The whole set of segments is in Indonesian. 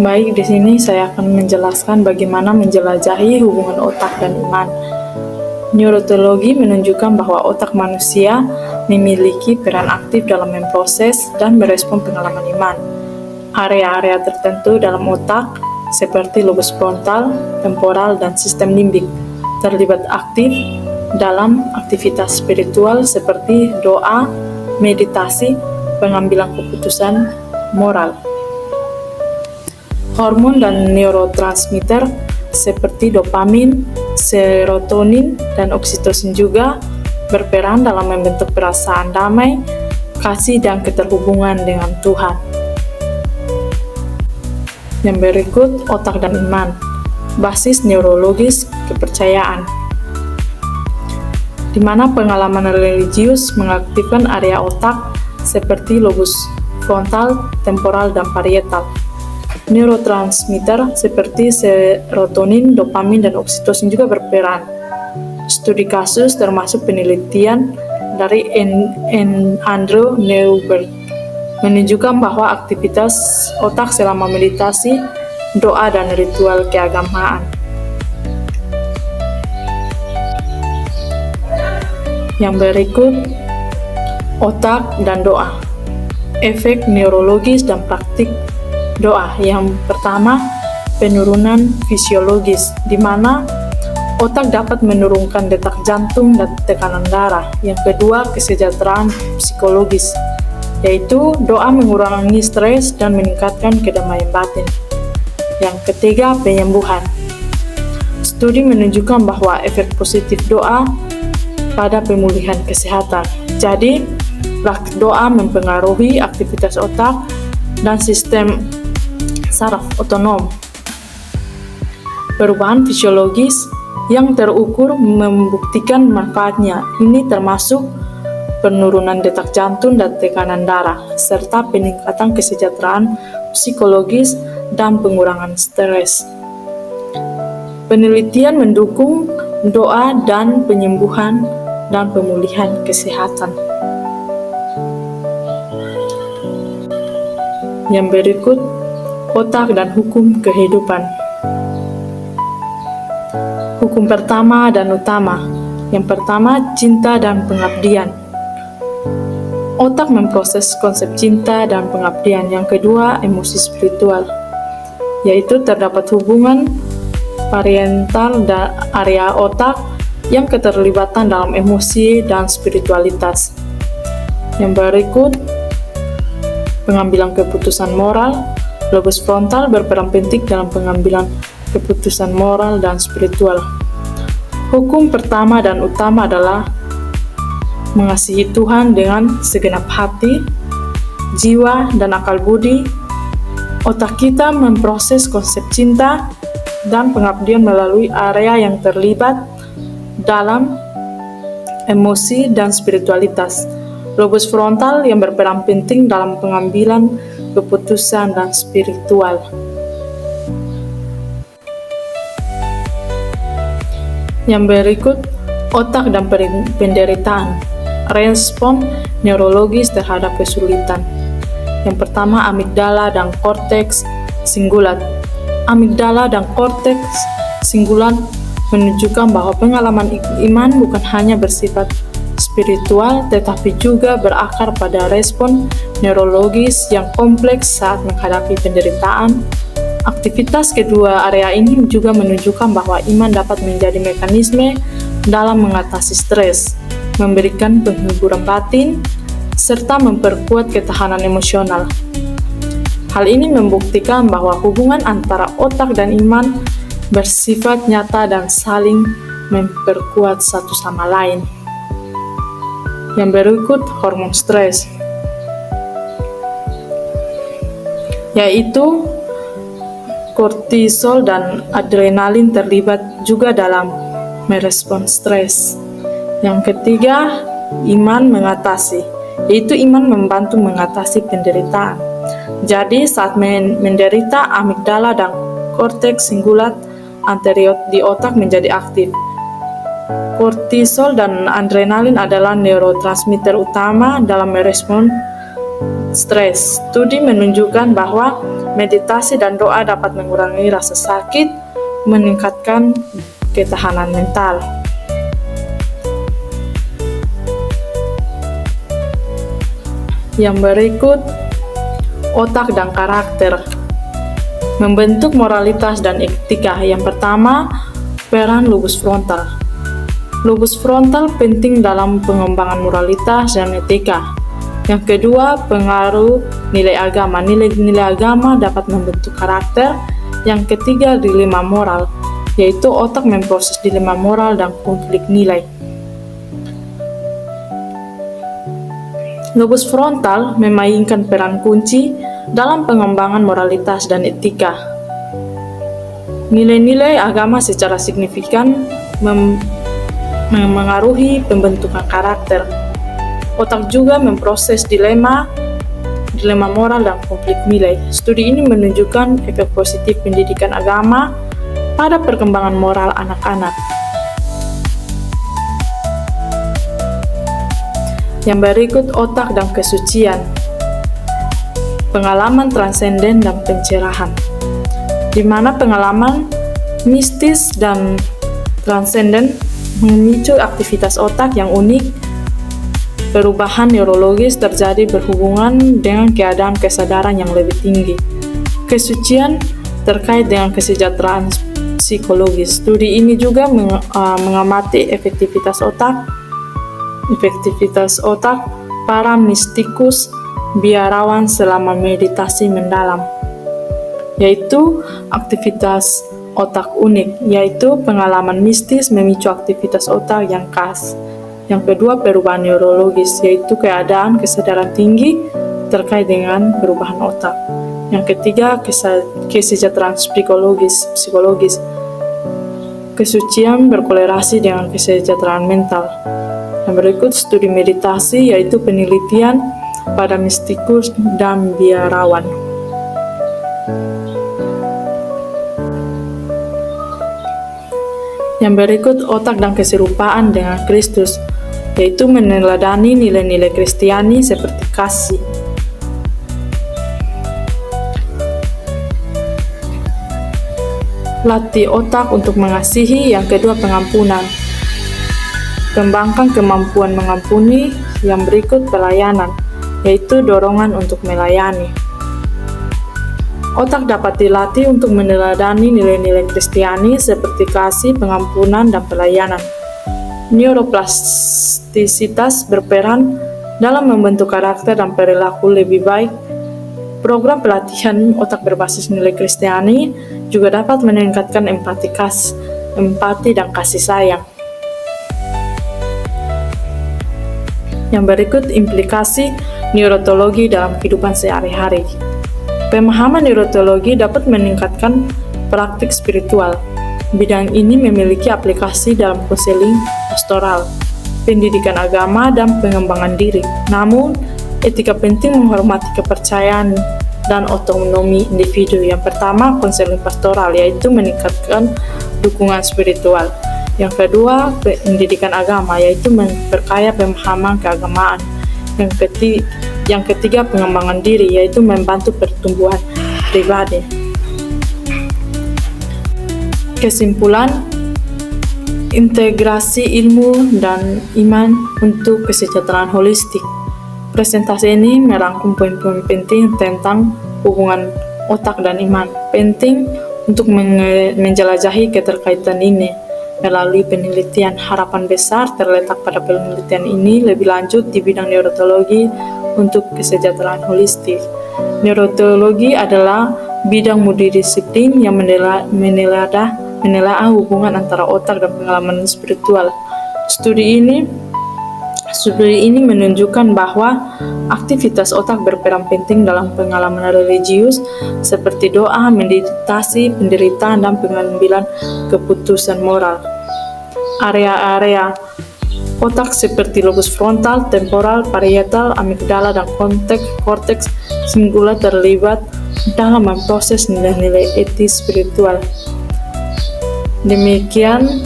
Baik, di sini saya akan menjelaskan bagaimana menjelajahi hubungan otak dan iman. Neurologi menunjukkan bahwa otak manusia memiliki peran aktif dalam memproses dan merespon pengalaman iman. Area-area tertentu dalam otak, seperti lobus frontal, temporal, dan sistem limbik, terlibat aktif dalam aktivitas spiritual seperti doa, meditasi, pengambilan keputusan moral. Hormon dan neurotransmitter seperti dopamin, serotonin, dan oksitosin juga berperan dalam membentuk perasaan damai, kasih, dan keterhubungan dengan Tuhan. Yang berikut, otak dan iman. Basis neurologis kepercayaan, di mana pengalaman religius mengaktifkan area otak seperti lobus frontal, temporal, dan parietal. Neurotransmitter seperti serotonin, dopamin, dan oksitosin juga berperan. Studi kasus termasuk penelitian dari Andrew Newberg menunjukkan bahwa aktivitas otak selama meditasi, doa, dan ritual keagamaan. Yang berikut, otak dan doa. Efek neurologis dan praktik doa. Yang pertama, penurunan fisiologis, di mana otak dapat menurunkan detak jantung dan tekanan darah. Yang kedua, kesejahteraan psikologis, yaitu doa mengurangi stres dan meningkatkan kedamaian batin. Yang ketiga, penyembuhan. Studi menunjukkan bahwa efek positif doa pada pemulihan kesehatan. Jadi, praktik doa mempengaruhi aktivitas otak dan sistem saraf otonom. Perubahan fisiologis yang terukur membuktikan manfaatnya. Ini termasuk penurunan detak jantung dan tekanan darah, serta peningkatan kesejahteraan psikologis dan pengurangan stres. Penelitian mendukung doa dan penyembuhan dan pemulihan kesehatan. Yang berikut, otak dan hukum kehidupan. Hukum pertama dan utama. Yang pertama, cinta dan pengabdian. Otak memproses konsep cinta dan pengabdian. Yang kedua, emosi spiritual, yaitu terdapat hubungan parietal dan area otak yang keterlibatan dalam emosi dan spiritualitas. Yang berikut, pengambilan keputusan moral. Lobus frontal berperan penting dalam pengambilan keputusan moral dan spiritual. Hukum pertama dan utama adalah mengasihi Tuhan dengan segenap hati, jiwa, dan akal budi. Otak kita memproses konsep cinta dan pengabdian melalui area yang terlibat dalam emosi dan spiritualitas. Lobus frontal yang berperan penting dalam pengambilan keputusan dan spiritual. Yang berikut, otak dan penderitaan. Respon neurologis terhadap kesulitan. Yang pertama, amigdala dan korteks singulat. Amigdala dan korteks singulat menunjukkan bahwa pengalaman iman bukan hanya bersifat spiritual, tetapi juga berakar pada respon neurologis yang kompleks saat menghadapi penderitaan. Aktivitas kedua area ini juga menunjukkan bahwa iman dapat menjadi mekanisme dalam mengatasi stres, memberikan penghiburan batin, serta memperkuat ketahanan emosional. Hal ini membuktikan bahwa hubungan antara otak dan iman bersifat nyata dan saling memperkuat satu sama lain. Yang berikut, hormon stres, yaitu kortisol dan adrenalin terlibat juga dalam merespon stres. Yang ketiga, iman mengatasi, yaitu iman membantu mengatasi penderitaan. Jadi saat menderita, amigdala dan korteks singulat anterior di otak menjadi aktif. Kortisol dan adrenalin adalah neurotransmitter utama dalam merespon stres. Studi menunjukkan bahwa meditasi dan doa dapat mengurangi rasa sakit, meningkatkan ketahanan mental. Yang berikut, otak dan karakter. Membentuk moralitas dan etika. Yang pertama, peran lobus frontal. Lobus frontal penting dalam pengembangan moralitas dan etika. Yang kedua, pengaruh nilai agama. Nilai-nilai agama dapat membentuk karakter. Yang ketiga, dilema moral, yaitu otak memproses dilema moral dan konflik nilai. Lobus frontal memainkan peran kunci dalam pengembangan moralitas dan etika. Nilai-nilai agama secara signifikan mengaruhi pembentukan karakter. Otak juga memproses dilema moral dan konflik nilai. Studi ini menunjukkan efek positif pendidikan agama pada perkembangan moral anak-anak. Yang berikut, otak dan kesucian. Pengalaman transenden dan pencerahan, di mana pengalaman mistis dan transenden memicu aktivitas otak yang unik. Perubahan neurologis terjadi berhubungan dengan keadaan kesadaran yang lebih tinggi. Kesucian terkait dengan kesejahteraan psikologis. Studi ini juga mengamati efektivitas otak para mistikus biarawan selama meditasi mendalam, yaitu aktivitas otak unik, yaitu pengalaman mistis memicu aktivitas otak yang khas. Yang kedua, perubahan neurologis, yaitu keadaan kesadaran tinggi terkait dengan perubahan otak. Yang ketiga, kesejahteraan psikologis. Kesucian berkorelasi dengan kesejahteraan mental. Yang berikut, studi meditasi, yaitu penelitian pada mistikus dan biarawan. Yang berikut, otak dan keserupaan dengan Kristus, yaitu meneladani nilai-nilai Kristiani seperti kasih. Latih otak untuk mengasihi. Yang kedua, pengampunan. Kembangkan kemampuan mengampuni. Yang berikut, pelayanan, yaitu dorongan untuk melayani. Otak dapat dilatih untuk meneladani nilai-nilai Kristiani seperti kasih, pengampunan, dan pelayanan. Neuroplastisitas berperan dalam membentuk karakter dan perilaku lebih baik. Program pelatihan otak berbasis nilai Kristiani juga dapat meningkatkan empati dan kasih sayang. Yang berikut, implikasi neurologi dalam kehidupan sehari-hari. Pemahaman neurologi dapat meningkatkan praktik spiritual. Bidang ini memiliki aplikasi dalam konseling pastoral, pendidikan agama, dan pengembangan diri. Namun, etika penting menghormati kepercayaan dan otonomi individu. Yang pertama, konseling pastoral, yaitu meningkatkan dukungan spiritual. Yang kedua, pendidikan agama, yaitu memperkaya pemahaman keagamaan. Yang ketiga, pengembangan diri, yaitu membantu pertumbuhan pribadi. Kesimpulan, integrasi ilmu dan iman untuk kesejahteraan holistik. Presentasi ini merangkum poin-poin penting tentang hubungan otak dan iman. Penting untuk menjelajahi keterkaitan ini melalui penelitian. Harapan besar terletak pada penelitian ini lebih lanjut di bidang neurologi untuk kesejahteraan holistik. Neurologi adalah bidang multidisiplin yang menelaah hubungan antara otak dan pengalaman spiritual. Studi ini menunjukkan bahwa aktivitas otak berperan penting dalam pengalaman religius seperti doa, meditasi, penderitaan, dan pengambilan keputusan moral. Area-area otak seperti lobus frontal, temporal, parietal, amigdala, dan korteks singular terlibat dalam memproses nilai-nilai etis spiritual. Demikian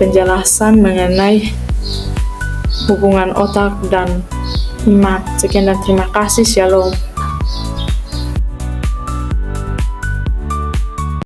penjelasan mengenai hubungan otak dan Sekian dan terima kasih. Shalom.